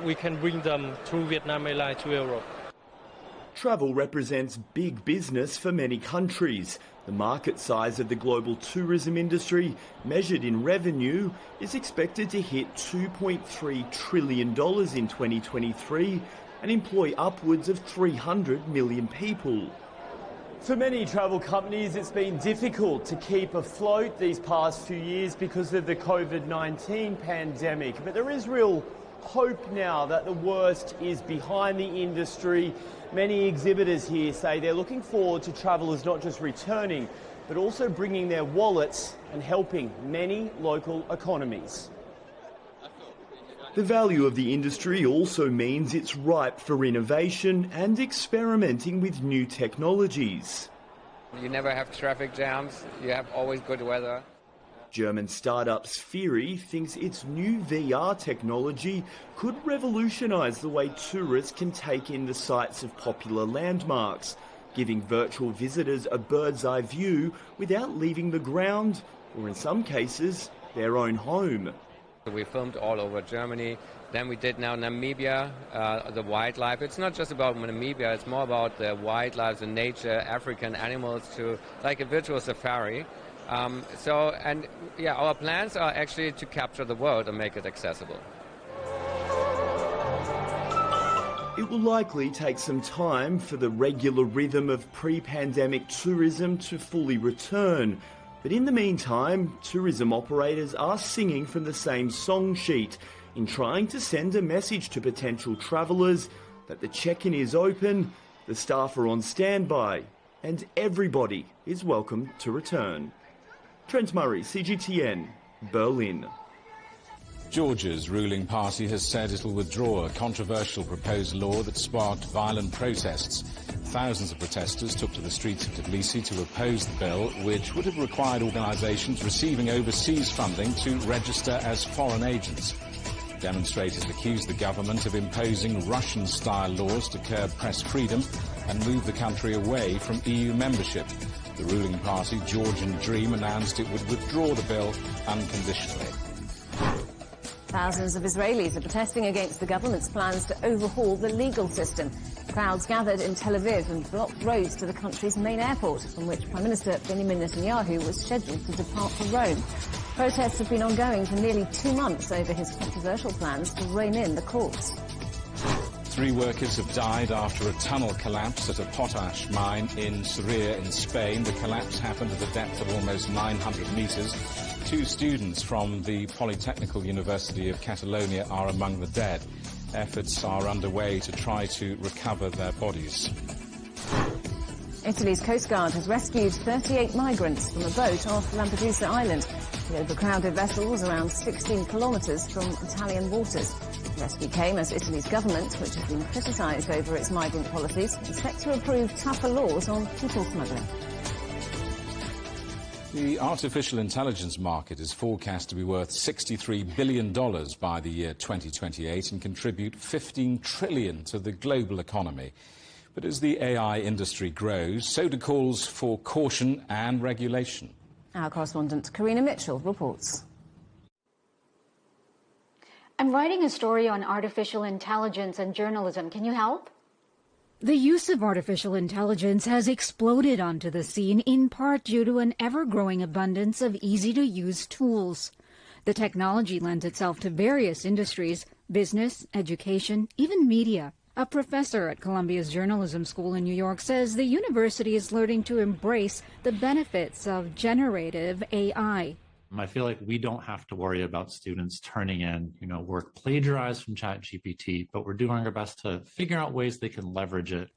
Speaker 7: we can bring them through Vietnam Airlines to Europe.
Speaker 4: Travel represents big business for many countries. The market size of the global tourism industry, measured in revenue, is expected to hit $2.3 trillion in 2023 and employ upwards of 300 million people. For many travel companies, it's been difficult to keep afloat these past few years because of the COVID-19 pandemic. But there is real hope now that the worst is behind the industry. Many exhibitors here say they're looking forward to travellers not just returning, but also bringing their wallets and helping many local economies. The value of the industry also means it's ripe for innovation and experimenting with new technologies.
Speaker 24: You never have traffic jams, you have always good weather.
Speaker 4: German startup Spheri thinks its new VR technology could revolutionise the way tourists can take in the sights of popular landmarks, giving virtual visitors a bird's-eye view without leaving the ground, or in some cases, their own home.
Speaker 24: We filmed all over Germany. Then we did now Namibia, the wildlife. It's not just about Namibia, it's more about the wildlife, the nature, African animals, like a virtual safari. Our plans are actually to capture the world and make it accessible.
Speaker 4: It will likely take some time for the regular rhythm of pre-pandemic tourism to fully return. But in the meantime, tourism operators are singing from the same song sheet in trying to send a message to potential travellers that the check-in is open, the staff are on standby, and everybody is welcome to return. Trent Murray, CGTN, Berlin.
Speaker 2: Georgia's ruling party has said it will withdraw a controversial proposed law that sparked violent protests. Thousands of protesters took to the streets of Tbilisi to oppose the bill, which would have required organisations receiving overseas funding to register as foreign agents. Demonstrators accused the government of imposing Russian-style laws to curb press freedom and move the country away from EU membership. The ruling party, Georgian Dream, announced it would withdraw the bill unconditionally.
Speaker 3: Thousands of Israelis are protesting against the government's plans to overhaul the legal system. Crowds gathered in Tel Aviv and blocked roads to the country's main airport, from which Prime Minister Benjamin Netanyahu was scheduled to depart for Rome. Protests have been ongoing for nearly 2 months over his controversial plans to rein in the courts.
Speaker 2: 3 workers have died after a tunnel collapse at a potash mine in Soria in Spain. The collapse happened at a depth of almost 900 metres. 2 students from the Polytechnical University of Catalonia are among the dead. Efforts are underway to try to recover their bodies.
Speaker 3: Italy's Coast Guard has rescued 38 migrants from a boat off Lampedusa Island. The overcrowded vessel was around 16 kilometres from Italian waters. The rescue came as Italy's government, which has been criticised over its migrant policies, is set to approve tougher laws on people smuggling.
Speaker 2: The artificial intelligence market is forecast to be worth $63 billion by the year 2028 and contribute $15 trillion to the global economy. But as the AI industry grows, so do calls for caution and regulation.
Speaker 3: Our correspondent Karina Mitchell reports.
Speaker 8: I'm writing a story on artificial intelligence and journalism. Can you help?
Speaker 9: The use of artificial intelligence has exploded onto the scene in part due to an ever-growing abundance of easy-to-use tools. The technology lends itself to various industries, business, education, even media. A professor at Columbia's Journalism School in New York says the university is learning to embrace the benefits of generative AI.
Speaker 10: I feel like we don't have to worry about students turning in, work plagiarized from ChatGPT, but we're doing our best to figure out ways they can leverage it.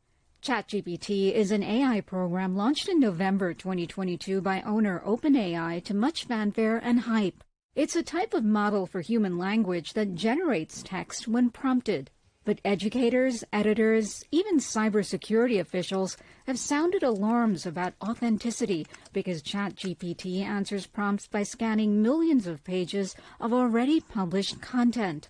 Speaker 9: ChatGPT is an AI program launched in November 2022 by owner OpenAI to much fanfare and hype. It's a type of model for human language that generates text when prompted. But educators, editors, even cybersecurity officials have sounded alarms about authenticity because ChatGPT answers prompts by scanning millions of pages of already published content.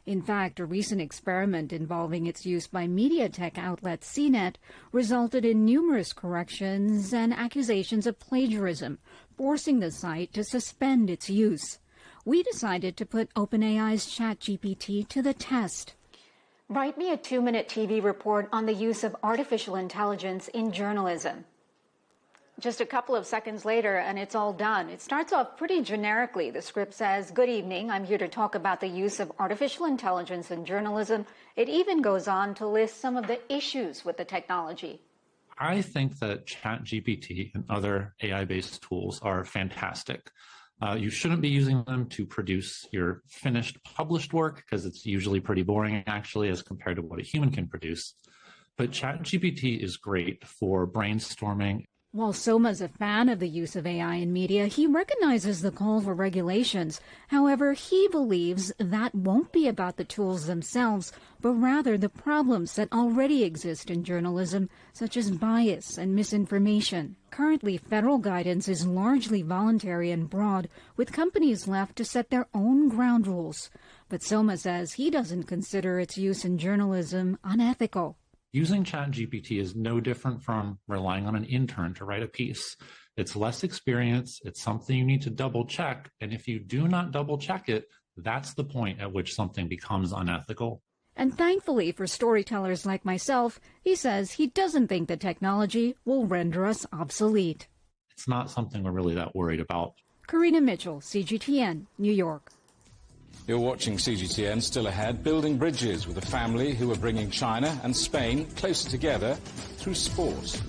Speaker 9: In fact, a recent experiment involving its use by media tech outlet CNET resulted in numerous corrections and accusations of plagiarism, forcing the site to suspend its use. We decided to put OpenAI's ChatGPT to the test.
Speaker 8: Write me a 2-minute TV report on the use of artificial intelligence in journalism. Just a couple of seconds later, and it's all done. It starts off pretty generically. The script says, "Good evening, I'm here to talk about the use of artificial intelligence in journalism." It even goes on to list some of the issues with the technology.
Speaker 10: I think that ChatGPT and other AI-based tools are fantastic. You shouldn't be using them to produce your finished published work because it's usually pretty boring actually as compared to what a human can produce. But ChatGPT is great for brainstorming.
Speaker 9: While Soma's a fan of the use of AI in media, he recognizes the call for regulations. However, he believes that won't be about the tools themselves, but rather the problems that already exist in journalism, such as bias and misinformation. Currently, federal guidance is largely voluntary and broad, with companies left to set their own ground rules. But Soma says he doesn't consider its use in journalism unethical.
Speaker 10: Using ChatGPT is no different from relying on an intern to write a piece. It's less experience, it's something you need to double check, and if you do not double check it, that's the point at which something becomes unethical.
Speaker 9: And thankfully for storytellers like myself, he says he doesn't think the technology will render us obsolete.
Speaker 10: It's not something we're really that worried about.
Speaker 9: Karina Mitchell, CGTN, New York.
Speaker 2: You're watching CGTN. Still ahead, building bridges with a family who are bringing China and Spain closer together through sport.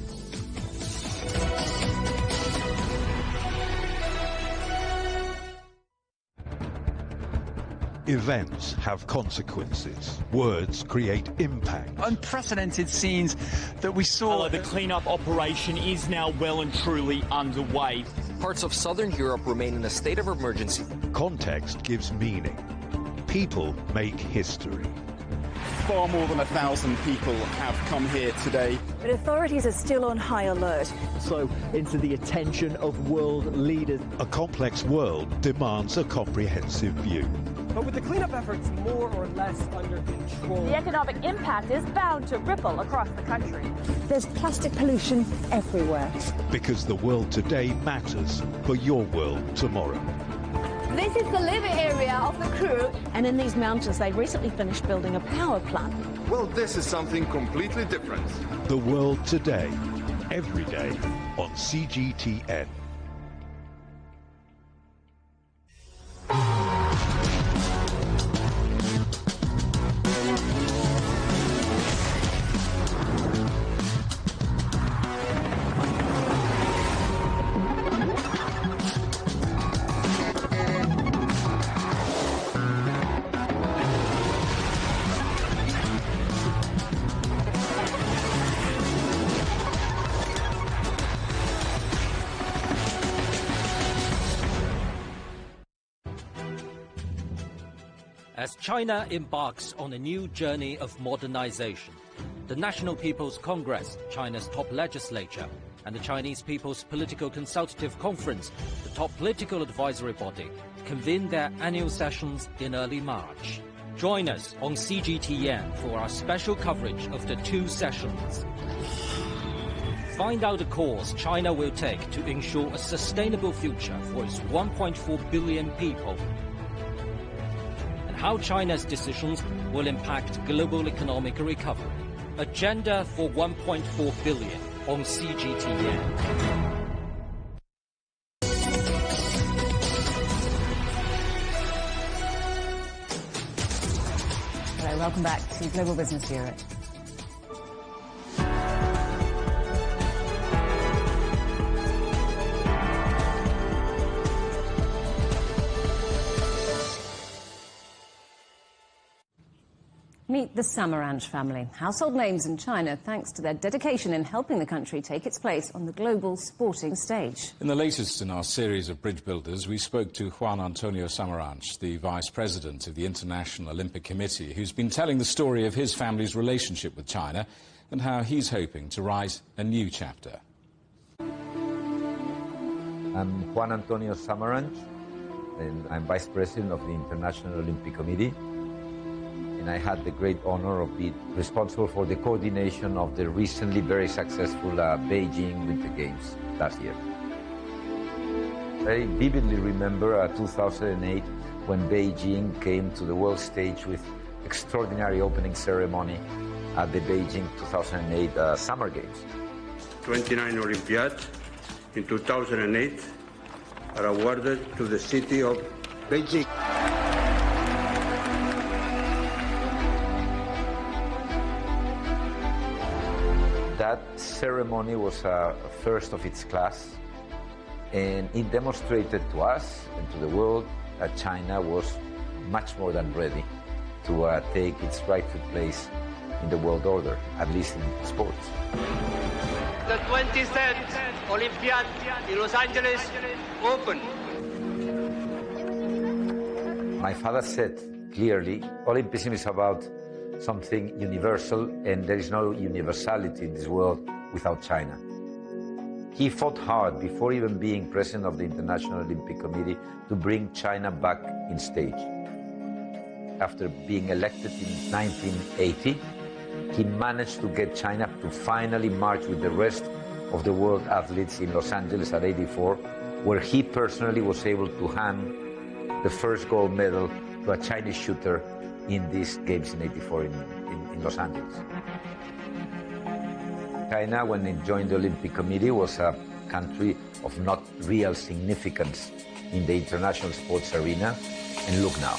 Speaker 1: Events have consequences. Words create impact.
Speaker 11: Unprecedented scenes that we saw.
Speaker 25: The cleanup operation is now well and truly underway.
Speaker 13: Parts of southern Europe remain in a state of emergency.
Speaker 1: Context gives meaning. People make history.
Speaker 26: Far more than 1,000 people have come here today.
Speaker 27: But authorities are still on high alert.
Speaker 28: So into the attention of world leaders.
Speaker 1: A complex world demands a comprehensive view.
Speaker 29: But with the cleanup efforts more or less under control,
Speaker 30: the economic impact is bound to ripple across the country.
Speaker 27: There's plastic pollution everywhere.
Speaker 1: Because the world today matters for your world tomorrow.
Speaker 30: This is the live area of the crew.
Speaker 27: And in these mountains, they recently finished building a power plant.
Speaker 31: Well, this is something completely different.
Speaker 1: The world today, every day on CGTN.
Speaker 6: as China embarks on a new journey of modernization. The National People's Congress, China's top legislature, and the Chinese People's Political Consultative Conference, the top political advisory body, convene their annual sessions in early March. Join us on CGTN for our special coverage of the two sessions. Find out the course China will take to ensure a sustainable future for its 1.4 billion people, and how China's decisions will impact global economic recovery. Agenda for 1.4 billion on CGTN.
Speaker 3: Welcome back to Global Business Bureau. Meet the Samaranch family, household names in China thanks to their dedication in helping the country take its place on the global sporting stage.
Speaker 2: In the latest in our series of bridge builders, we spoke to Juan Antonio Samaranch, the vice president of the International Olympic Committee, who's been telling the story of his family's relationship with China and how he's hoping to write a new chapter.
Speaker 12: I'm Juan Antonio Samaranch, and I'm vice president of the International Olympic Committee. And I had the great honor of being responsible for the coordination of the recently very successful Beijing Winter Games last year. I vividly remember 2008 when Beijing came to the world stage with extraordinary opening ceremony at the Beijing 2008 Summer Games.
Speaker 14: 29 Olympiads in 2008 are awarded to the city of Beijing.
Speaker 12: That ceremony was a first of its class, and it demonstrated to us and to the world that China was much more than ready to take its rightful place in the world order, at least in sports.
Speaker 15: The 23rd Olympiad in Los Angeles open.
Speaker 12: My father said clearly, Olympism is about something universal, and there is no universality in this world without China. He fought hard before even being president of the International Olympic Committee to bring China back in stage. After being elected in 1980, he managed to get China to finally march with the rest of the world athletes in Los Angeles at 84, where he personally was able to hand the first gold medal to a Chinese shooter in these games in 84 in Los Angeles. China, when it joined the Olympic Committee, was a country of not real significance in the international sports arena, and look now.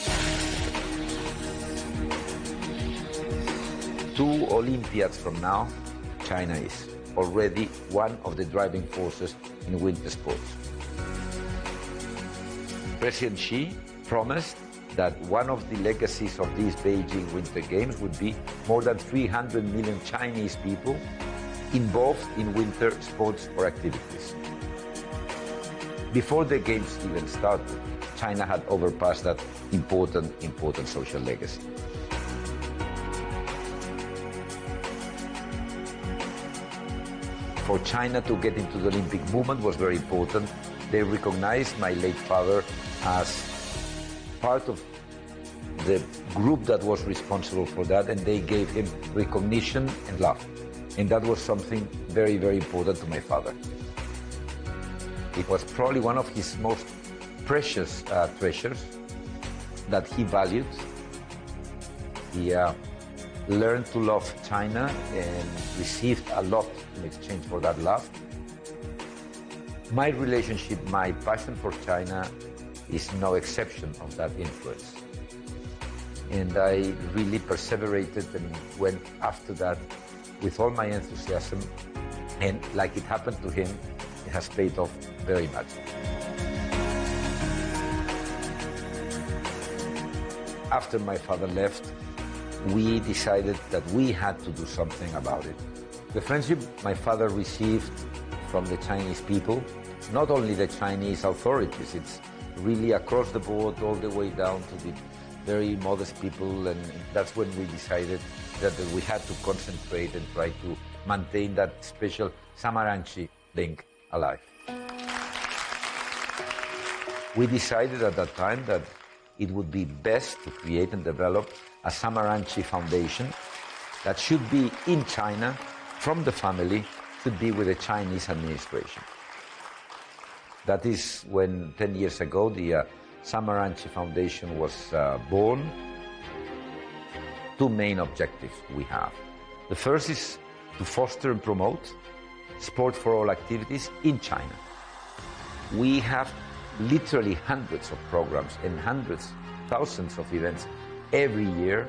Speaker 12: 2 Olympiads from now, China is already one of the driving forces in winter sports. President Xi promised that one of the legacies of these Beijing Winter Games would be more than 300 million Chinese people involved in winter sports or activities. Before the Games even started, China had overpassed that important social legacy. For China to get into the Olympic movement was very important. They recognized my late father as part of the group that was responsible for that, and they gave him recognition and love. And that was something very important to my father. It was probably one of his most precious treasures that he valued. He learned to love China and received a lot in exchange for that love. My relationship, my passion for China is no exception of that influence. And I really perseverated and went after that with all my enthusiasm. And like it happened to him, it has paid off very much. After my father left, we decided that we had to do something about it. The friendship my father received from the Chinese people, not only the Chinese authorities, it's really across the board, all the way down to the very modest people, and that's when we decided that we had to concentrate and try to maintain that special Samaranchi link alive. We decided at that time that it would be best to create and develop a Samaranchi Foundation that should be in China, from the family, should be with the Chinese administration. That is when 10 years ago the Samaranchi Foundation was born. Two main objectives we have. The first is to foster and promote sport for all activities in China. We have literally hundreds of programs and thousands of events every year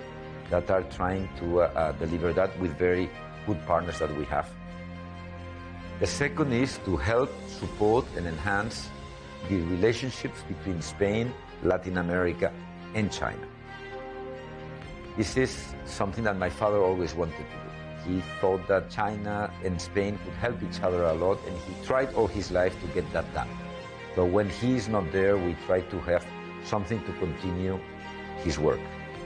Speaker 12: that are trying to deliver that with very good partners that we have. The second is to help, support, and enhance the relationships between Spain, Latin America, and China. This is something that my father always wanted to do. He thought that China and Spain could help each other a lot, and he tried all his life to get that done. So when he is not there, we try to have something to continue his work.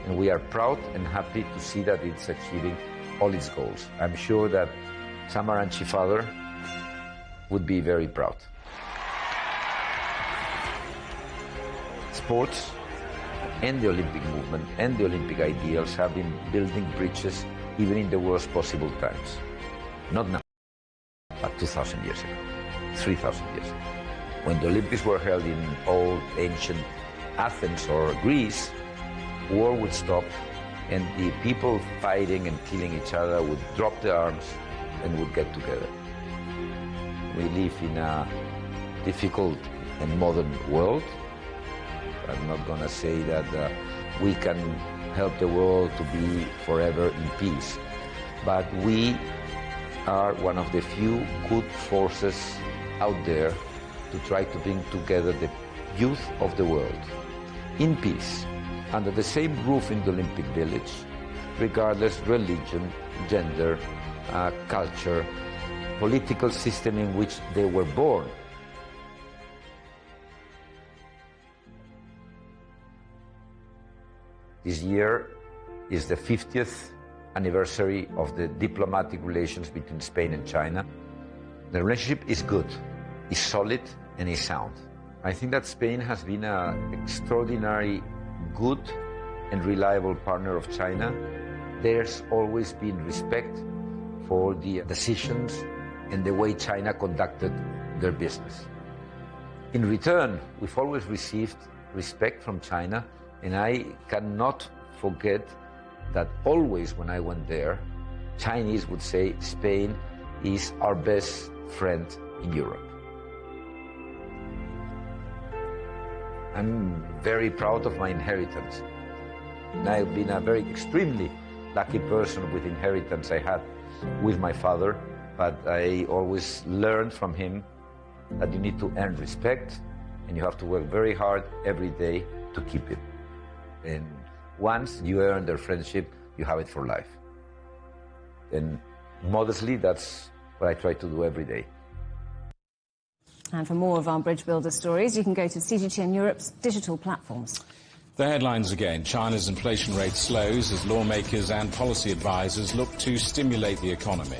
Speaker 12: And we are proud and happy to see that it's achieving all its goals. I'm sure that Samaranchi father would be very proud. Sports and the Olympic movement and the Olympic ideals have been building bridges even in the worst possible times. Not now, but 2,000 years ago, 3,000 years ago. When the Olympics were held in old, ancient Athens or Greece, war would stop and the people fighting and killing each other would drop their arms and would get together. We live in a difficult and modern world. I'm not going to say that we can help the world to be forever in peace, but we are one of the few good forces out there to try to bring together the youth of the world in peace, under the same roof in the Olympic Village, regardless religion, gender, culture, political system in which they were born. This year is the 50th anniversary of the diplomatic relations between Spain and China. The relationship is good, is solid, and is sound. I think that Spain has been an extraordinary, good, and reliable partner of China. There's always been respect for the decisions and the way China conducted their business. In return, we've always received respect from China, and I cannot forget that always when I went there, Chinese would say Spain is our best friend in Europe. I'm very proud of my inheritance. And I've been a very extremely lucky person with inheritance I had with my father, but I always learned from him that you need to earn respect and you have to work very hard every day to keep it. And once you earn their friendship, you have it for life. And modestly, that's what I try to do every day.
Speaker 3: And for more of our Bridge Builder stories, you can go to CGTN Europe's digital platforms.
Speaker 2: The headlines again. China's inflation rate slows as lawmakers and policy advisors look to stimulate the economy.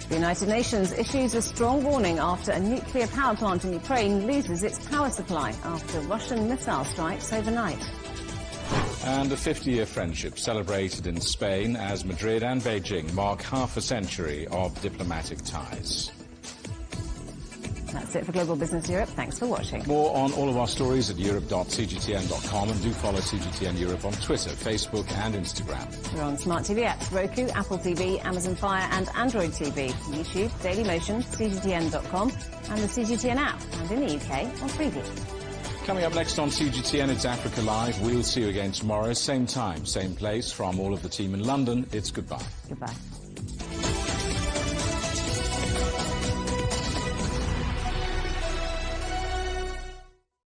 Speaker 3: The United Nations issues a strong warning after a nuclear power plant in Ukraine loses its power supply after Russian missile strikes overnight.
Speaker 2: And a 50-year friendship celebrated in Spain as Madrid and Beijing mark half a century of diplomatic ties.
Speaker 3: That's it for Global Business Europe. Thanks for watching.
Speaker 2: More on all of our stories at europe.cgtn.com, and do follow CGTN Europe on Twitter, Facebook and Instagram.
Speaker 3: We're on smart TV apps, Roku, Apple TV, Amazon Fire and Android TV, YouTube, Dailymotion, CGTN.com and the CGTN app, and in the UK on Freeview.
Speaker 2: Coming up next on CGTN, it's Africa Live. We'll see you again tomorrow, same time, same place. From all of the team in London, it's goodbye.
Speaker 3: Goodbye.